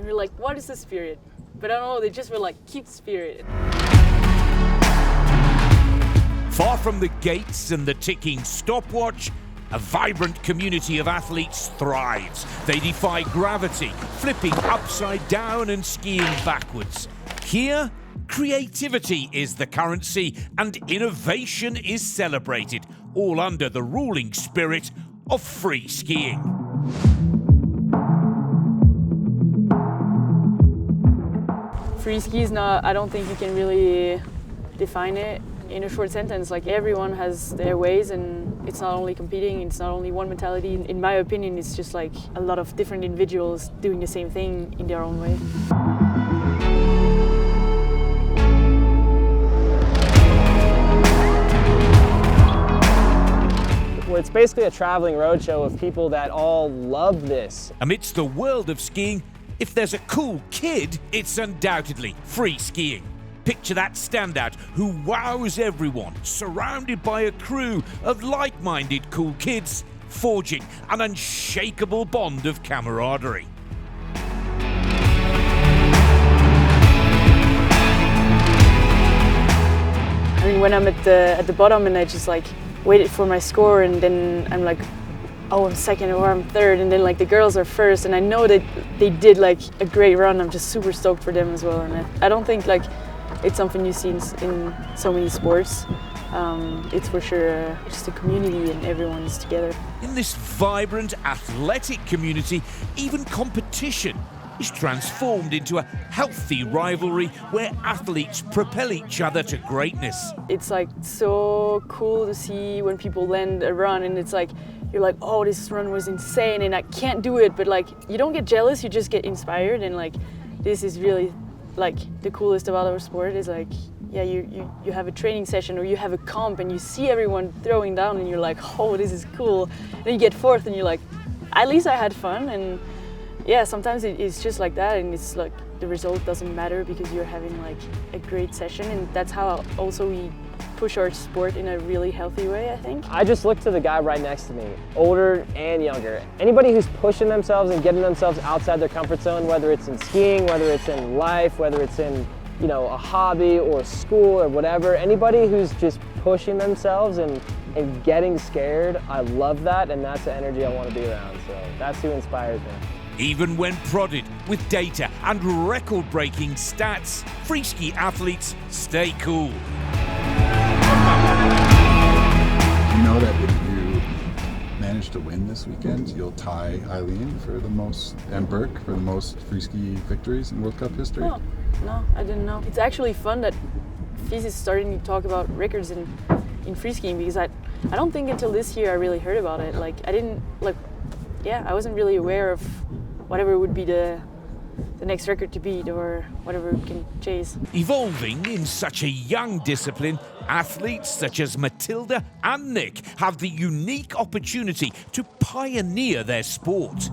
And we're like, what is the spirit? But I don't know, they just were like, keep the spirit. Far from the gates and the ticking stopwatch, a vibrant community of athletes thrives. They defy gravity, flipping upside down and skiing backwards. Here, creativity is the currency and innovation is celebrated, all under the ruling spirit of free skiing. Freeski is not, I don't think you can really define it in a short sentence. Like, everyone has their ways, and it's not only competing, it's not only one mentality. In my opinion, it's just like a lot of different individuals doing the same thing in their own way. Well, it's basically a traveling roadshow of people that all love this. Amidst the world of skiing, if there's a cool kid, it's undoubtedly free skiing. Picture that standout who wows everyone, surrounded by a crew of like-minded cool kids, forging an unshakable bond of camaraderie. I mean, when I'm at the bottom and I just like waited for my score, and then I'm like, oh, I'm second or I'm third, and then like the girls are first, and I know that they did like a great run. I'm just super stoked for them as well. And I don't think like it's something you see in so many sports. It's for sure just a community and everyone's together. In this vibrant athletic community, even competition is transformed into a healthy rivalry where athletes propel each other to greatness. It's like so cool to see when people land a run, and it's like, you're like, oh, this run was insane and I can't do it, but like, you don't get jealous, you just get inspired. And like, this is really like the coolest about our sport is like, yeah, you have a training session or you have a comp and you see everyone throwing down and you're like, oh, this is cool. Then you get fourth and you're like, at least I had fun. And yeah, sometimes it's just like that, and it's like the result doesn't matter because you're having like a great session, and that's how also we push our sport in a really healthy way, I think. I just look to the guy right next to me, older and younger. Anybody who's pushing themselves and getting themselves outside their comfort zone, whether it's in skiing, whether it's in life, whether it's in, you know, a hobby or school or whatever, anybody who's just pushing themselves and getting scared, I love that, and that's the energy I want to be around. So that's who inspires me. Even when prodded with data and record-breaking stats, Freeski athletes stay cool. You know that if you manage to win this weekend, you'll tie Eileen for the most, and Burke for the most Freeski victories in World Cup history? Oh, no, I didn't know. It's actually fun that FIS is starting to talk about records in freeskiing, because I don't think until this year I really heard about it. Like, I didn't, like, yeah, I wasn't really aware of whatever would be the next record to beat or whatever we can chase. Evolving in such a young discipline, athletes such as Matilda and Nick have the unique opportunity to pioneer their sport.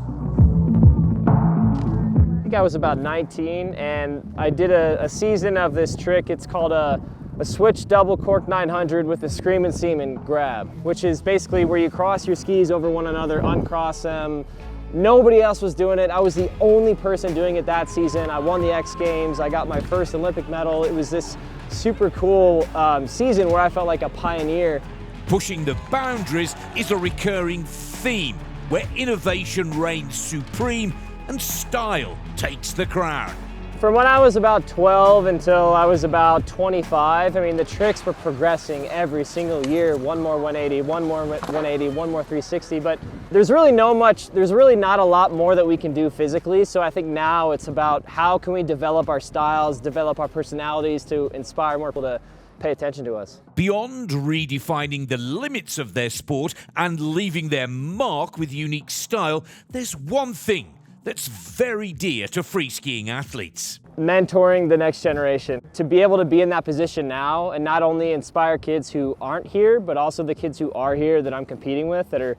I think I was about 19, and I did a season of this trick. It's called a switch double cork 900 with a screaming seaman grab, which is basically where you cross your skis over one another, uncross them. Nobody else was doing it. I was the only person doing it that season. I won the X Games. I got my first Olympic medal. It was this super cool season where I felt like a pioneer. Pushing the boundaries is a recurring theme where innovation reigns supreme and style takes the crown. From when I was about 12 until I was about 25, I mean, the tricks were progressing every single year. One more 180, one more 180, one more 360, but there's really not a lot more that we can do physically. So I think now it's about how can we develop our styles, develop our personalities to inspire more people to pay attention to us. Beyond redefining the limits of their sport and leaving their mark with unique style, there's one thing that's very dear to free skiing athletes. Mentoring the next generation. To be able to be in that position now and not only inspire kids who aren't here, but also the kids who are here that I'm competing with that are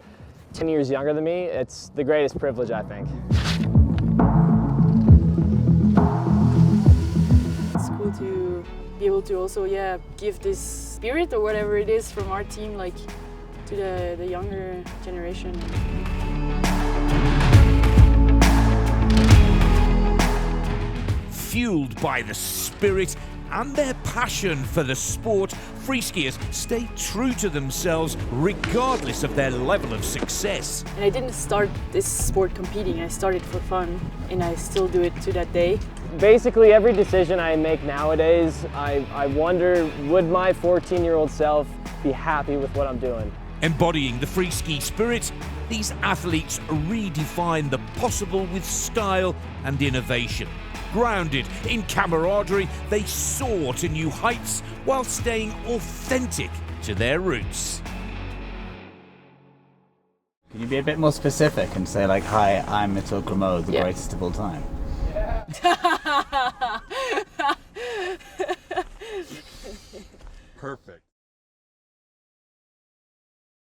10 years younger than me, it's the greatest privilege, I think. It's cool to be able to also, yeah, give this spirit or whatever it is from our team, like, to the younger generation. Fueled by the spirit and their passion for the sport, freeskiers stay true to themselves regardless of their level of success. And I didn't start this sport competing, I started for fun, and I still do it to that day. Basically, every decision I make nowadays, I wonder, would my 14-year-old self be happy with what I'm doing? Embodying the freeski spirit, these athletes redefine the possible with style and innovation. Grounded in camaraderie, they soar to new heights while staying authentic to their roots. Can you be a bit more specific and say like, hi, I'm Mitchell Grimaud, the Yeah. greatest of all time? Perfect.